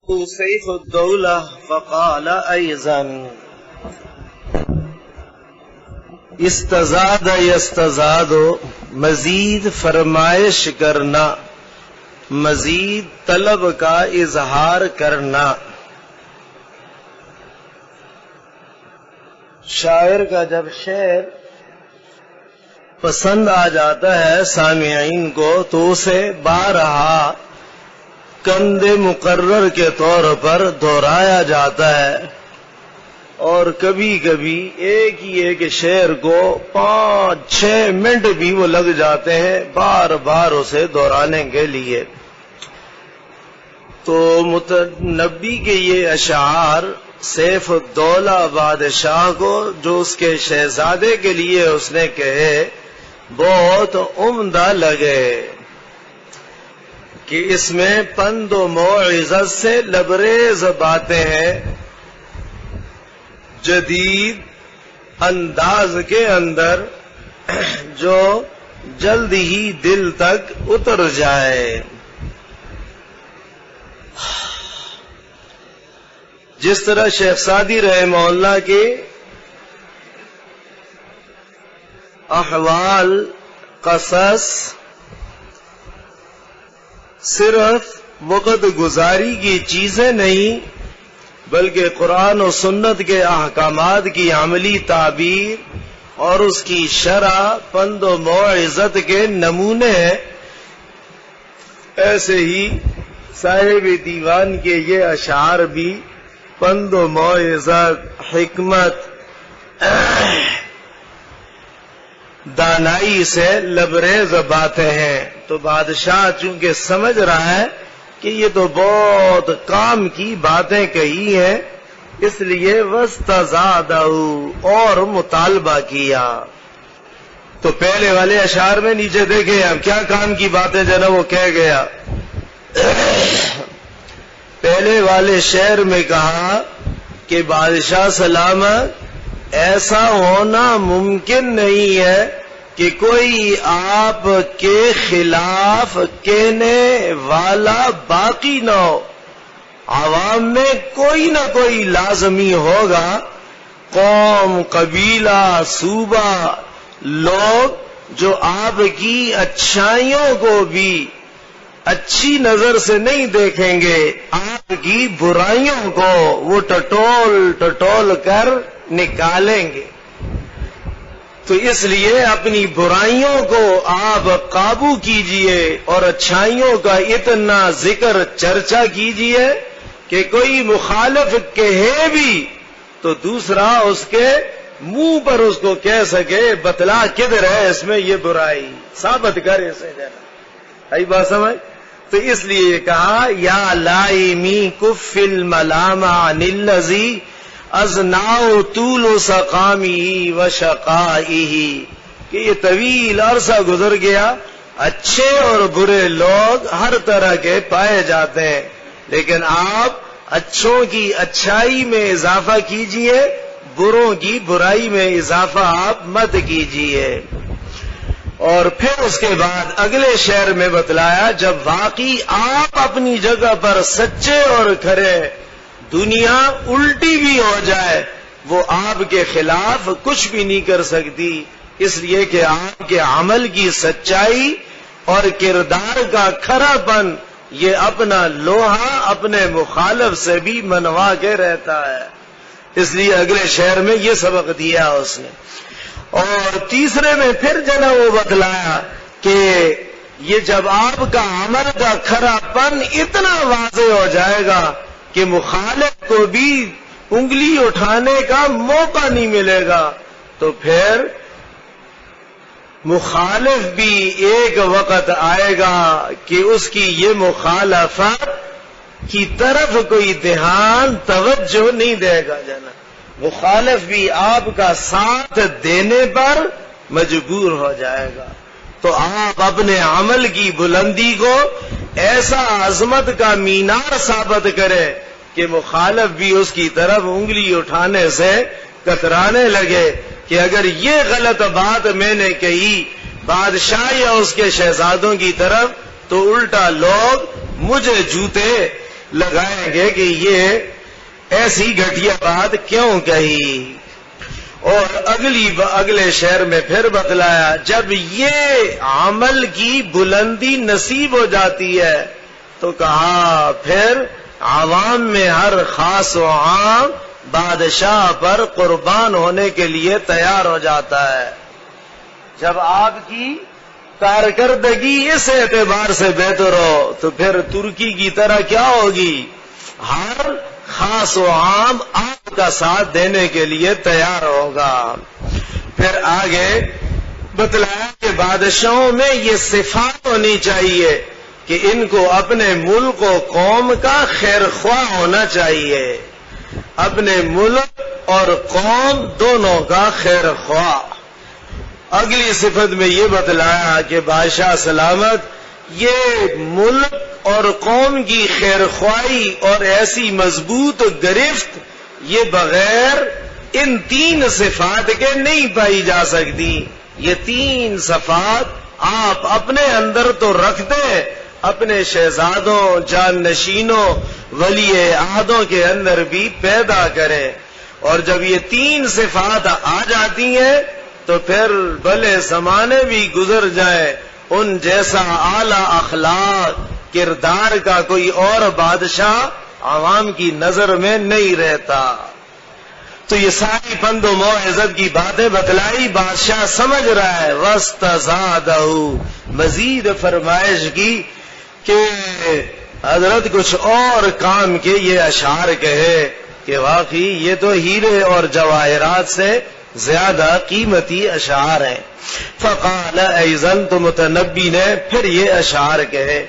سيف الدولة فقال أيضا استزاد يستزاد مزید فرمائش کرنا، مزید طلب کا اظہار کرنا۔ شاعر کا جب شعر پسند آ جاتا ہے سامعین کو تو اسے بارہا کند مقرر کے طور پر دہرایا جاتا ہے، اور کبھی کبھی ایک ہی ایک شعر کو 5-6 منٹ بھی وہ لگ جاتے ہیں بار بار اسے دہرانے کے لیے۔ تو متنبی کے یہ اشعار سیف الدولہ بادشاہ کو جو اس کے شہزادے کے لیے اس نے کہے بہت عمدہ لگے کہ اس میں پند و موعظت سے لبریز باتیں ہیں، جدید انداز کے اندر جو جلد ہی دل تک اتر جائے۔ جس طرح شیخ سعدی رحمہ اللہ کے احوال قصص صرف وقت گزاری کی چیزیں نہیں بلکہ قرآن و سنت کے احکامات کی عملی تعبیر اور اس کی شرح پند و موعظت کے نمونے ہیں، ایسے ہی صاحب دیوان کے یہ اشعار بھی پند و موعظت، حکمت، دانائی سے لبریز باتیں ہیں۔ تو بادشاہ چونکہ سمجھ رہا ہے کہ یہ تو بہت کام کی باتیں کہی ہیں، اس لیے وَاسْتَزَادَهُ اور مطالبہ کیا۔ تو پہلے والے اشعار میں نیچے دیکھیں اب کیا کام کی باتیں جناب وہ کہہ گیا۔ پہلے والے شعر میں کہا کہ بادشاہ سلامت ایسا ہونا ممکن نہیں ہے کہ کوئی آپ کے خلاف کہنے والا باقی نہ ہو، عوام میں کوئی نہ کوئی لازمی ہوگا، قوم، قبیلہ، صوبہ، لوگ جو آپ کی اچھائیوں کو بھی اچھی نظر سے نہیں دیکھیں گے، آپ کی برائیوں کو وہ ٹٹول کر نکالیں گے۔ تو اس لیے اپنی برائیوں کو آپ قابو کیجئے اور اچھائیوں کا اتنا ذکر چرچا کیجئے کہ کوئی مخالف کہے بھی تو دوسرا اس کے منہ پر اس کو کہہ سکے بتلا کدھر ہے اس میں یہ برائی، ثابت کر اسے جانا۔ آئی بات سمجھ؟ تو اس لیے یہ کہا یا لائمی کف الملام عن الذی ازناؤ طول سقامی و شقائہی، کہ یہ طویل عرصہ گزر گیا، اچھے اور برے لوگ ہر طرح کے پائے جاتے ہیں، لیکن آپ اچھوں کی اچھائی میں اضافہ کیجئے، بروں کی برائی میں اضافہ آپ مت کیجئے۔ اور پھر اس کے بعد اگلے شعر میں بتلایا جب واقعی آپ اپنی جگہ پر سچے اور کھرے، دنیا الٹی بھی ہو جائے وہ آپ کے خلاف کچھ بھی نہیں کر سکتی، اس لیے کہ آپ کے عمل کی سچائی اور کردار کا کھرا پن یہ اپنا لوہا اپنے مخالف سے بھی منوا کے رہتا ہے۔ اس لیے اگلے شعر میں یہ سبق دیا اس نے۔ اور تیسرے میں پھر جناب وہ بتلایا کہ یہ جب آپ کا عمل کا کھرا پن اتنا واضح ہو جائے گا کہ مخالف کو بھی انگلی اٹھانے کا موقع نہیں ملے گا، تو پھر مخالف بھی ایک وقت آئے گا کہ اس کی یہ مخالفت کی طرف کوئی دھیان توجہ نہیں دے گا جناب، مخالف بھی آپ کا ساتھ دینے پر مجبور ہو جائے گا۔ تو آپ اپنے عمل کی بلندی کو ایسا عظمت کا مینار ثابت کرے کہ مخالف بھی اس کی طرف انگلی اٹھانے سے کترانے لگے کہ اگر یہ غلط بات میں نے کہی بادشاہ یا اس کے شہزادوں کی طرف تو الٹا لوگ مجھے جوتے لگائیں گے کہ یہ ایسی گھٹیا بات کیوں کہی. اور اگلے شعر میں پھر بتلایا جب یہ عمل کی بلندی نصیب ہو جاتی ہے تو کہا پھر عوام میں ہر خاص و عام بادشاہ پر قربان ہونے کے لیے تیار ہو جاتا ہے. جب آپ کی کارکردگی اس اعتبار سے بہتر ہو تو پھر ترکی کی طرح کیا ہوگی؟ ہر خاص و عام آپ کا ساتھ دینے کے لیے تیار ہوگا. پھر آگے بتلایا کہ بادشاہوں میں یہ صفات ہونی چاہیے کہ ان کو اپنے ملک و قوم کا خیر خواہ ہونا چاہیے. اپنے ملک اور قوم دونوں کا خیر خواہ. اگلی صفت میں یہ بتلایا کہ بادشاہ سلامت یہ ملک اور قوم کی خیر خواہی اور ایسی مضبوط گرفت یہ بغیر ان 3 صفات کے نہیں پائی جا سکتی. یہ 3 صفات آپ اپنے اندر تو رکھتے ہیں، اپنے شہزادوں، جان نشینوں، ولی عہدوں کے اندر بھی پیدا کریں. اور جب یہ 3 صفات آ جاتی ہیں تو پھر بھلے زمانے بھی گزر جائیں ان جیسا اعلی اخلاق کردار کا کوئی اور بادشاہ عوام کی نظر میں نہیں رہتا. تو یہ ساری پند و موعظت کی باتیں بتلائی. بادشاہ سمجھ رہا ہے وَاسْتَزَادَهُ، مزید فرمائش کی کہ حضرت کچھ اور کام کے یہ اشعار کہے کہ واقعی یہ تو ہیرے اور جواہرات سے زیادہ قیمتی اشعار ہیں. فقال ایضاً، تو متنبی نے پھر یہ اشعار کہے.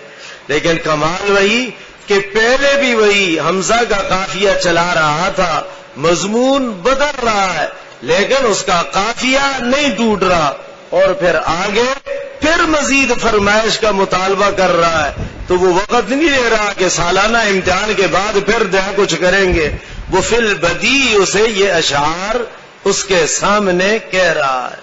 لیکن کمال وہی کہ پہلے بھی وہی حمزہ کا قافیہ چلا رہا تھا، مضمون بدل رہا ہے لیکن اس کا قافیہ نہیں ٹوٹ رہا. اور پھر آگے پھر مزید فرمائش کا مطالبہ کر رہا ہے. تو وہ وقت نہیں لے رہا کہ سالانہ امتحان کے بعد پھر کچھ کریں گے. وہ فی البدیع اسے یہ اشعار اس کے سامنے کہہ رہا ہے.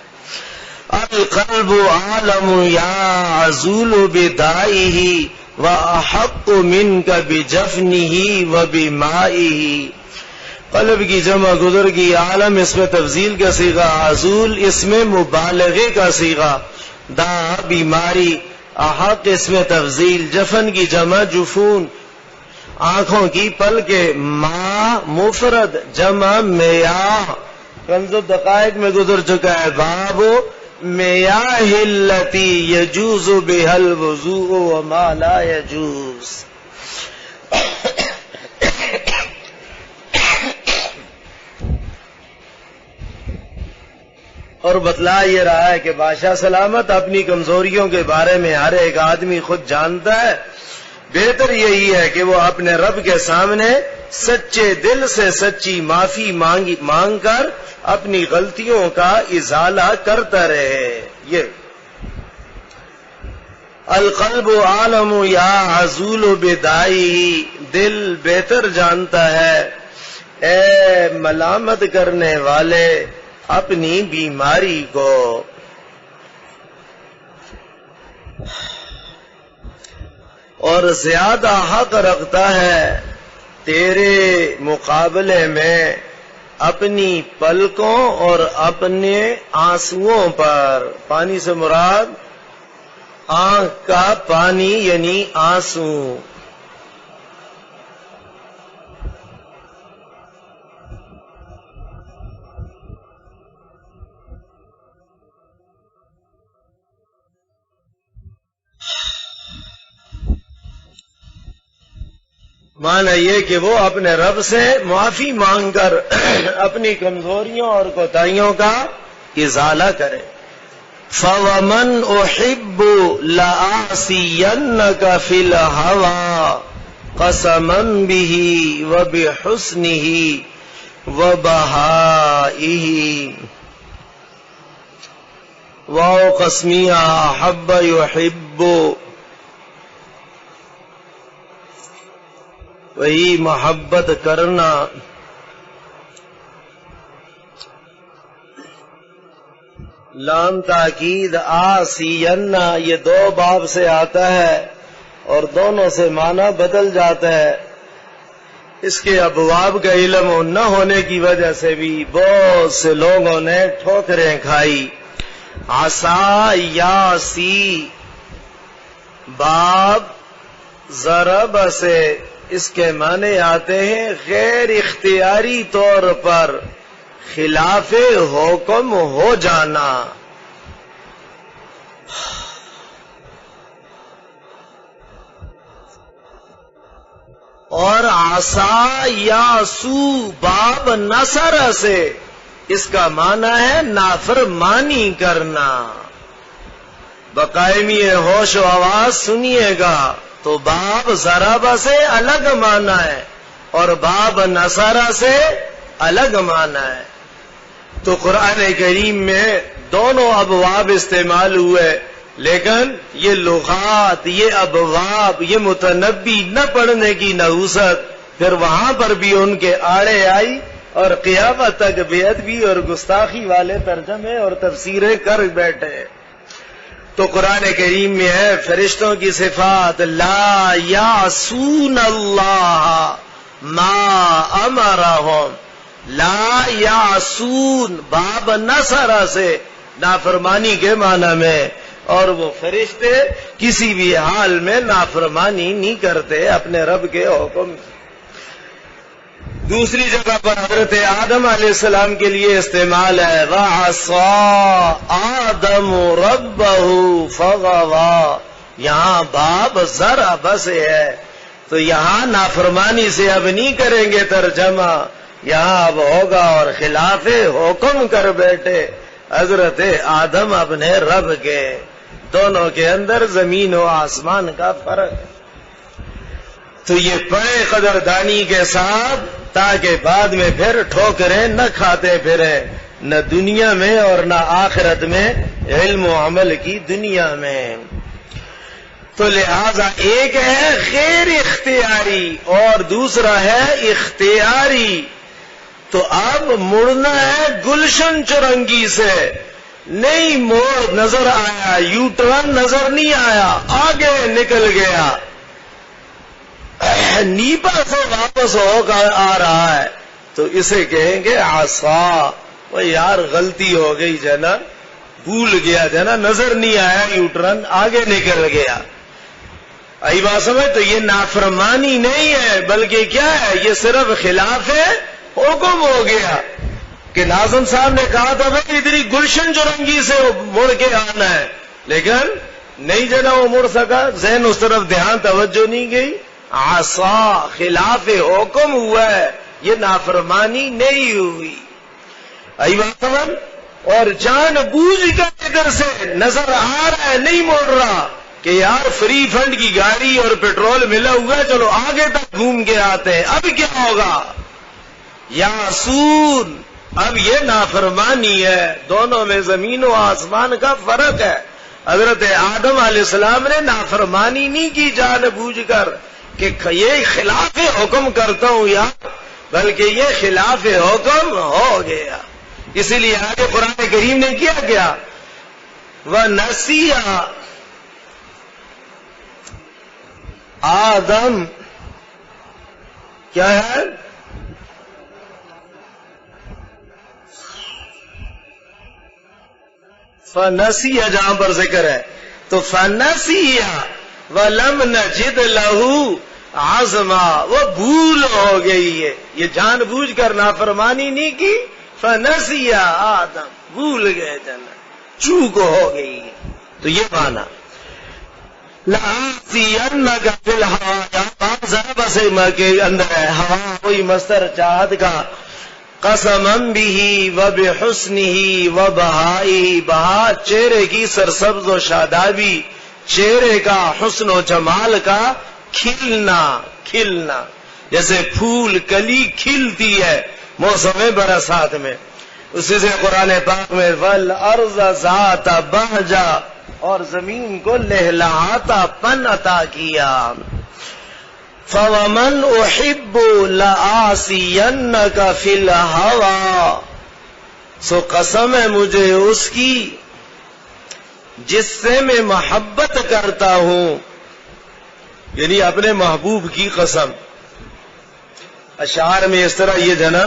القلب عالم یا عزول بدائه واحق منك بجفنه وبمائه. قلب کی جمع گزر کی، عالم اس میں تفضیل کا صیغہ، عزول اس میں مبالغے کا صیغہ، دا بیماری، احق اس میں تفضیل، جفن کی جمع جفون، آنکھوں کی پل کے، ما مفرد جمع میاہ. کنز الدقائق میں گزر چکا ہے باب میاہ التی یجوز بها الوضوء وما لا یجوز. اور بتلا یہ رہا ہے کہ بادشاہ سلامت اپنی کمزوریوں کے بارے میں ہر ایک آدمی خود جانتا ہے. بہتر یہی ہے کہ وہ اپنے رب کے سامنے سچے دل سے سچی معافی مانگ کر اپنی غلطیوں کا ازالہ کرتا رہے. یہ القلب عالم یا عزول بدائی، دل بہتر جانتا ہے اے ملامت کرنے والے اپنی بیماری کو. اور زیادہ حق رکھتا ہے تیرے مقابلے میں اپنی پلکوں اور اپنے آنسوؤں پر. پانی سے مراد آنکھ کا پانی یعنی آنسو. مانا یہ کہ وہ اپنے رب سے معافی مانگ کر اپنی کمزوریوں اور کوتاہیوں کا ازالہ کرے. فَوَمَنْ أُحِبُّ لَأَعْصِيَنَّكَ فِي الْهَوَىٰ قَسَمًا بِهِ وَبِحُسْنِهِ وَبَهَائِهِ. واو قسمیہ أَحَبَّ يُحِبُّ، وہی محبت کرنا. لام تاکید آسینا، یہ 2 باب سے آتا ہے اور دونوں سے معنی بدل جاتا ہے. اس کے ابواب کا علم نہ ہونے کی وجہ سے بھی بہت سے لوگوں نے ٹھوکریں کھائی. عصا یا سی باب ضرب سے اس کے معنی آتے ہیں غیر اختیاری طور پر خلاف حکم ہو جانا. اور عصا یا سو باب نصر سے اس کا معنی ہے نافرمانی کرنا. بقائمی ہوش و آواز سنیے گا تو باب ضرب سے الگ معنی ہے اور باب نصر سے الگ معنی ہے. تو قرآن کریم میں دونوں ابواب استعمال ہوئے، لیکن یہ لغات، یہ ابواب، یہ متنبی نہ پڑھنے کی نحوست پھر وہاں پر بھی ان کے آڑے آئی اور قیامت تک بے ادبی اور گستاخی والے ترجمے اور تفسیریں کر بیٹھے. تو قرآن کریم میں ہے فرشتوں کی صفات، لا یعصون اللہ ما امرہم، لا یعصون باب نصر سے نافرمانی کے معنی میں، اور وہ فرشتے کسی بھی حال میں نافرمانی نہیں کرتے اپنے رب کے حکم. دوسری جگہ پر حضرت آدم علیہ السلام کے لیے استعمال ہے وَعَصَىٰ آدَمُ رَبَّهُ فَغَوَىٰ. یہاں باب ضرب سے ہے تو یہاں نافرمانی سے اب نہیں کریں گے ترجمہ، یہاں اب ہوگا اور خلاف حکم کر بیٹھے حضرت آدم اپنے رب کے. دونوں کے اندر زمین و آسمان کا فرق ہے. تو یہ پڑھے قدردانی کے ساتھ تاکہ بعد میں پھر ٹھوکریں نہ کھاتے پھرے، نہ دنیا میں اور نہ آخرت میں، علم و عمل کی دنیا میں. تو لہذا ایک ہے غیر اختیاری اور دوسرا ہے اختیاری. تو اب مڑنا ہے گلشن چرنگی سے، نہیں موڑ نظر آیا، یو ٹرن نظر نہیں آیا، آگے نکل گیا، نیپا سے واپس ہو کر آ رہا ہے تو اسے کہیں گے عصا. وہ یار غلطی ہو گئی جنا، بھول گیا جنا، نظر نہیں آیا، یو ٹرن آگے نکل گیا. آئی بات سمجھ؟ تو یہ نافرمانی نہیں ہے بلکہ کیا ہے، یہ صرف خلاف حکم ہو گیا کہ ناظم صاحب نے کہا تھا بھائی ادھر گلشن چرنگی سے مڑ کے آنا ہے، لیکن نہیں جنا وہ مڑ سکا، ذہن اس طرف دھیان توجہ نہیں گئی. عصا خلاف حکم ہوا ہے، یہ نافرمانی نہیں ہوئی. آئی بات سمجھ؟ اور جان بوجھ کر ادھر سے نظر آ رہا ہے، نہیں مڑ رہا کہ یار فری فنڈ کی گاڑی اور پیٹرول ملا ہوا ہے، چلو آگے تک گھوم کے آتے ہیں، اب کیا ہوگا؟ یاسون، اب یہ نافرمانی ہے. دونوں میں زمین و آسمان کا فرق ہے. حضرت آدم علیہ السلام نے نافرمانی نہیں کی جان بوجھ کر کہ یہ خلاف حکم کرتا ہوں یار، بلکہ یہ خلاف حکم ہو گیا. اسی لیے آگے قرآن کریم نے کیا کیا، وَنَسِيَ آدم، کیا ہے؟ فَنَسِيَ جہاں پر ذکر ہے تو فَنَسِيَ وَلَمْ نَجِدْ لَهُ عَزْمًا، وہ بھول ہو گئی ہے، یہ جان بوجھ کر نافرمانی نہیں کی. فَنَسِيَ آدم، بھول گئے جنت، چوک ہو گئی. تو یہ مانا لَآتِيَنَّكَ فِي الْهَوَىٰ، باب ضرب سے کے اندر ہے ہوا، کوئی مصدر چاہت کا. قسمم بھی وبحسنہ وبہائی، بہا چہرے کی سرسبز و شادابی، چہرے کا حسن و جمال کا کھلنا، کھلنا جیسے پھول کلی کھلتی ہے موسم برسات میں. اسی سے قرآن پاک میں والارض ذات بہجہ، اور زمین کو لہلہاتا پن عطا کیا. فَوَمَنْ أُحِبُّ لَآسِيَنَّكَ فِي الْهَوَىٰ، سو قسم ہے مجھے اس کی جس سے میں محبت کرتا ہوں، یعنی اپنے محبوب کی قسم. اشعار میں اس طرح یہ جنا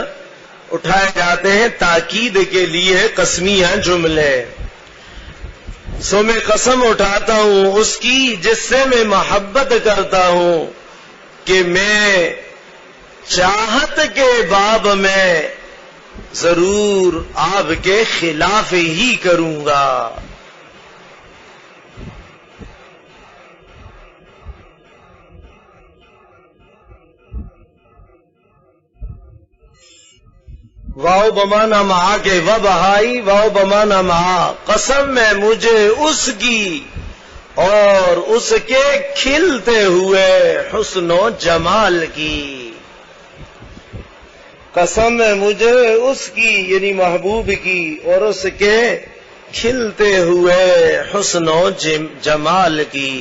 اٹھائے جاتے ہیں تاکید کے لیے قسمیہ جملے. سو میں قسم اٹھاتا ہوں اس کی جس سے میں محبت کرتا ہوں کہ میں چاہت کے باب میں ضرور آپ کے خلاف ہی کروں گا. واؤ بمانا مہا کے و بہائی واؤ بمانا مہا. قسم میں مجھے اس کی اور اس کے کھلتے ہوئے حسن و جمال کی. قسم ہے مجھے اس کی یعنی محبوب کی اور اس کے کھلتے ہوئے حسن و جمال کی.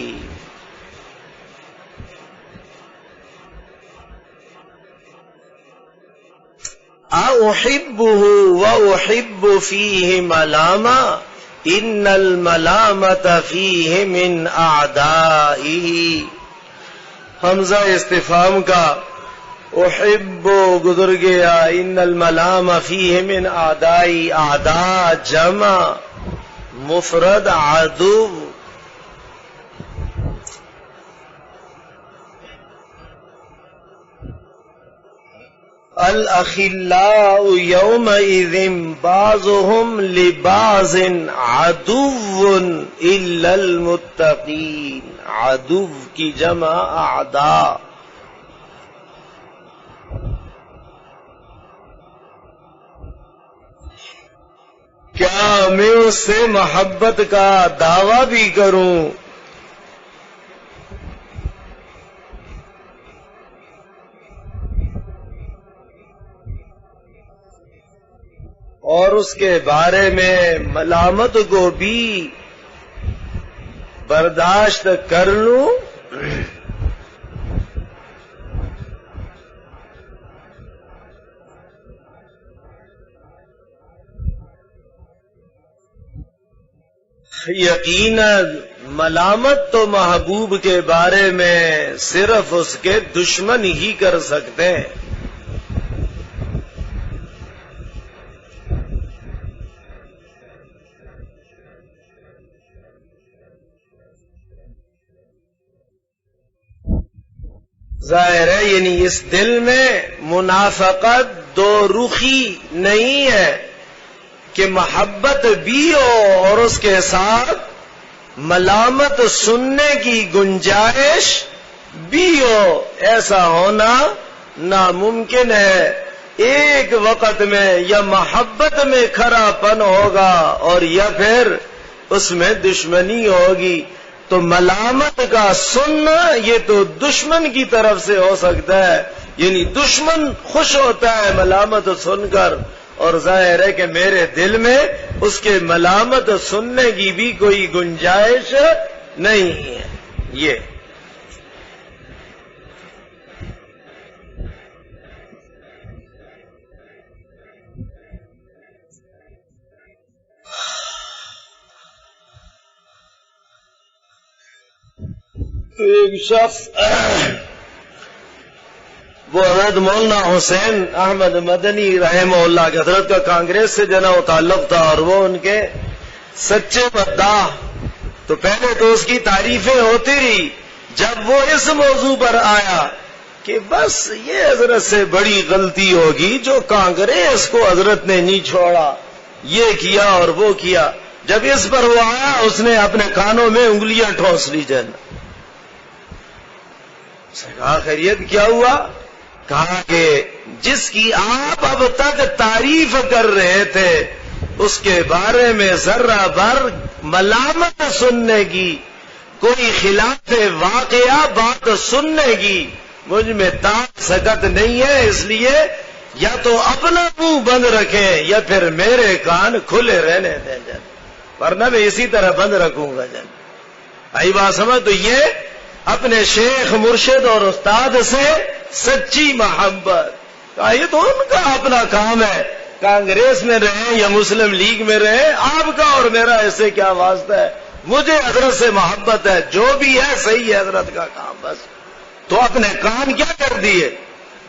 احبه واحب فيه ملاما ان الملامة فيه من اعدائه. حمزہ استفہام کا احب گزر گیا. ان الملام فیہ من اعدائی. اعداء جمع مفرد عدو. الاخلاء یومئذ بعضهم لبعض عدو الا المتقین. عدو کی جمع اعداء. کیا میں اس سے محبت کا دعویٰ بھی کروں اور اس کے بارے میں ملامت کو بھی برداشت کر لوں؟ یقیناً ملامت تو محبوب کے بارے میں صرف اس کے دشمن ہی کر سکتے ہیں. ظاہر ہے یعنی اس دل میں منافقت دو رخی نہیں ہے کہ محبت بھی ہو اور اس کے ساتھ ملامت سننے کی گنجائش بھی ہو. ایسا ہونا ناممکن ہے. ایک وقت میں یا محبت میں کھرا پن ہوگا اور یا پھر اس میں دشمنی ہوگی. تو ملامت کا سننا یہ تو دشمن کی طرف سے ہو سکتا ہے، یعنی دشمن خوش ہوتا ہے ملامت سن کر، اور ظاہر ہے کہ میرے دل میں اس کے ملامت سننے کی بھی کوئی گنجائش نہیں ہے. یہ ایک شخص وہ حضرت مولانا حسین احمد مدنی رحمہ اللہ کے حضرت کا کانگریس سے جناب تعلق تھا اور وہ ان کے سچے مداح. تو پہلے تو اس کی تعریفیں ہوتی رہی. جب وہ اس موضوع پر آیا کہ بس یہ حضرت سے بڑی غلطی ہوگی جو کانگریس کو حضرت نے نہیں چھوڑا، یہ کیا اور وہ کیا، جب اس پر وہ آیا اس نے اپنے کانوں میں انگلیاں ٹھونس لی. کہا خیریت کیا ہوا؟ کہا کہ جس کی آپ اب تک تعریف کر رہے تھے اس کے بارے میں ذرہ بھر ملامت سننے کی، کوئی خلاف واقعہ بات سننے کی مجھ میں طاقت نہیں ہے. اس لیے یا تو اپنا منہ بند رکھیں یا پھر میرے کان کھلے رہنے دیں ورنہ میں اسی طرح بند رکھوں گا. آئی بات سمجھ؟ تو یہ اپنے شیخ مرشد اور استاد سے سچی محبت. یہ تو ان کا اپنا کام ہے، کانگریس میں رہیں یا مسلم لیگ میں رہیں، آپ کا اور میرا اس سے کیا واسطہ ہے؟ مجھے حضرت سے محبت ہے، جو بھی ہے صحیح ہے حضرت کا کام بس. تو اپنے کان کیا کر دیے؟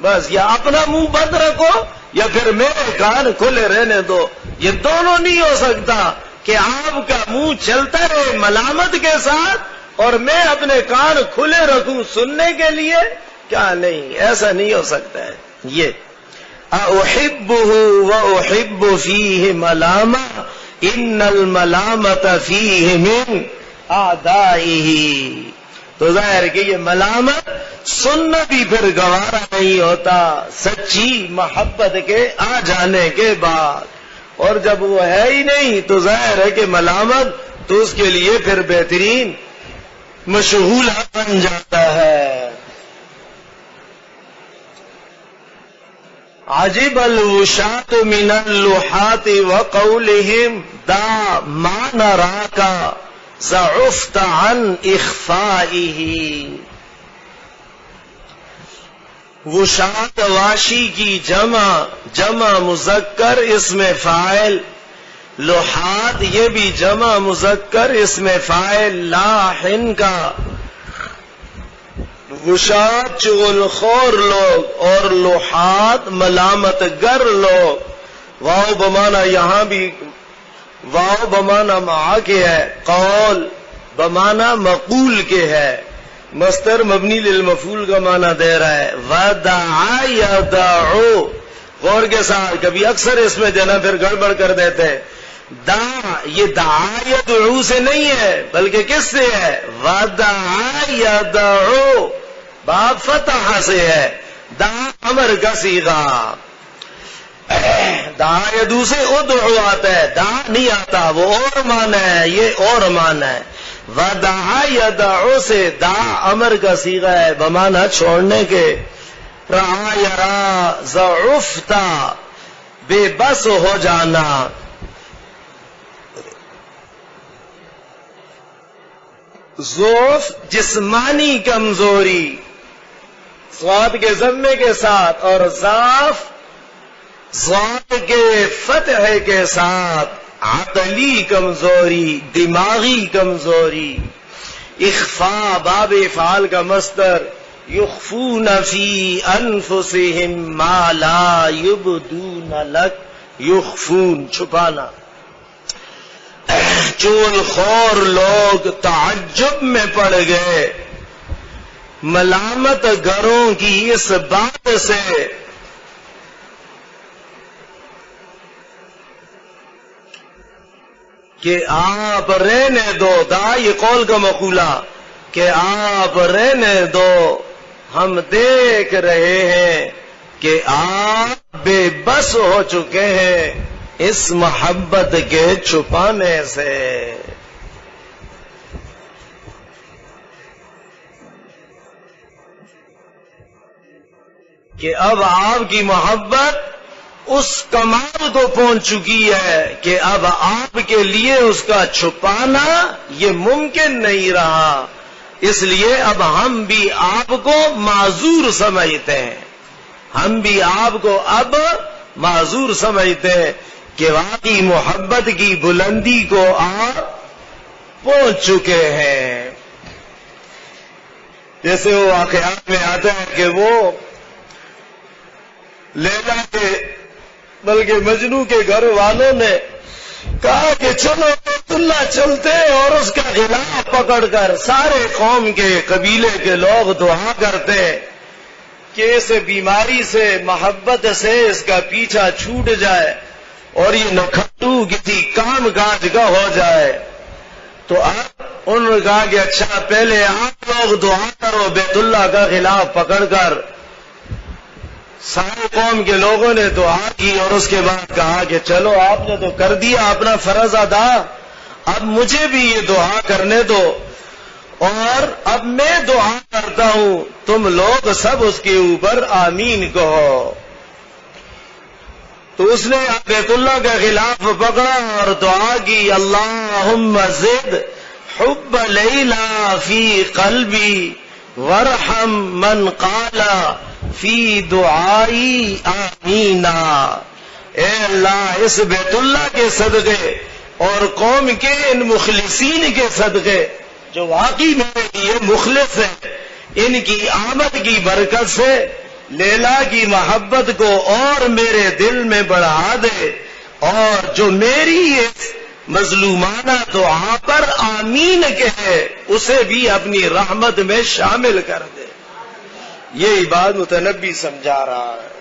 بس یا اپنا منہ بند رکھو یا پھر میرے کان کھلے رہنے دو. یہ دونوں نہیں ہو سکتا کہ آپ کا منہ چلتا رہے ملامت کے ساتھ اور میں اپنے کان کھلے رکھوں سننے کے لیے. کیا نہیں، ایسا نہیں ہو سکتا ہے. یہ احبہ واحب فیہ ملامہ ان الملامت فیہ من اعدائہ. تو ظاہر ہے کہ یہ ملامت سننا بھی پھر گوارا نہیں ہوتا سچی محبت کے آ جانے کے بعد. اور جب وہ ہے ہی نہیں تو ظاہر ہے کہ ملامت تو اس کے لیے پھر بہترین مشغولہ بن جاتا ہے. عجب الوشاة من اللحات وقولهم دا ما نراك ضعفت عن اخفائه. وشاة واشی کی جمع مذکر اسم فاعل، لحات یہ بھی جمع مذکر اسم فاعل لاحن کا. وشاة چغل خور لوگ اور لحات ملامت گر لوگ. واو بمانا یہاں بھی واو بمانا معا کے ہے، قول بمانا مقول کے ہے، مصدر مبنی للمفعول کا معنی دے رہا ہے. ودعا یدعو، غور کے ساتھ کبھی اکثر اس میں جنا پھر گڑبڑ کر دیتے. دعا یہ دعا یدعو سے نہیں ہے بلکہ کس سے ہے؟ ودعا یدعو، باب فتح سے ہے. دعا امر کا صیغہ، دعا یدعو سے ادعو آتا ہے، دعا نہیں آتا، وہ اور معنی ہے، یہ اور معنی ہے. ودعا یدعو سے دعا امر کا صیغہ ہے بمعنی چھوڑنے کے. رعا یرا ضعفتا بے بس ہو جانا. ضعف جسمانی کمزوری صاد کے ضمے کے ساتھ اور ضعف ضاد کے فتح کے ساتھ. عقلی کمزوری، دماغی کمزوری. اخفا باب افعال کا مصدر، یخفون فی انفسہم ما لا یبدون لک، یخفون چھپانا. چول خور لوگ تعجب میں پڑ گئے ملامت گروں کی اس بات سے کہ آپ رہنے دو. دا یہ قول کا مقولہ کہ آپ رہنے دو، ہم دیکھ رہے ہیں کہ آپ بے بس ہو چکے ہیں اس محبت کے چھپانے سے. کہ اب آپ کی محبت اس کمال کو پہنچ چکی ہے کہ اب آپ کے لیے اس کا چھپانا یہ ممکن نہیں رہا. اس لیے اب ہم بھی آپ کو معذور سمجھتے ہیں، ہم بھی آپ کو اب معذور سمجھتے ہیں کہ واقعی محبت کی بلندی کو آپ پہنچ چکے ہیں. جیسے وہ واقعات میں آتا ہے کہ وہ لیلا کے بلکہ مجنو کے گھر والوں نے کہا کہ چلو بیت اللہ چلتے، اور اس کا غلاف پکڑ کر سارے قوم کے قبیلے کے لوگ دعا کرتے کہ اس بیماری سے محبت سے اس کا پیچھا چھوٹ جائے اور یہ نکھٹو کسی کام کاج کا ہو جائے. تو اب انہوں نے کہا کہ اچھا پہلے آپ لوگ دعا کرو بیت اللہ کا غلاف پکڑ کر. سارے قوم کے لوگوں نے دعا کی اور اس کے بعد کہا کہ چلو آپ نے تو کر دیا اپنا فرض ادا، اب مجھے بھی یہ دعا کرنے دو، اور اب میں دعا کرتا ہوں تم لوگ سب اس کے اوپر آمین کہو. تو اس نے بیت اللہ کا غلاف پکڑا اور دعا کی، اللہم زد حب لیلا فی قلبی وارحم من قال فی دعائی آمینا. اے اللہ اس بیت اللہ کے صدقے اور قوم کے ان مخلصین کے صدقے جو واقعی میرے لیے مخلص ہیں، ان کی آمد کی برکت سے لیلا کی محبت کو اور میرے دل میں بڑھا دے، اور جو میری اس مظلومانہ دعا پر آمین کہے اسے بھی اپنی رحمت میں شامل کر دے۔ یہی بات متنبی سمجھا رہا ہے۔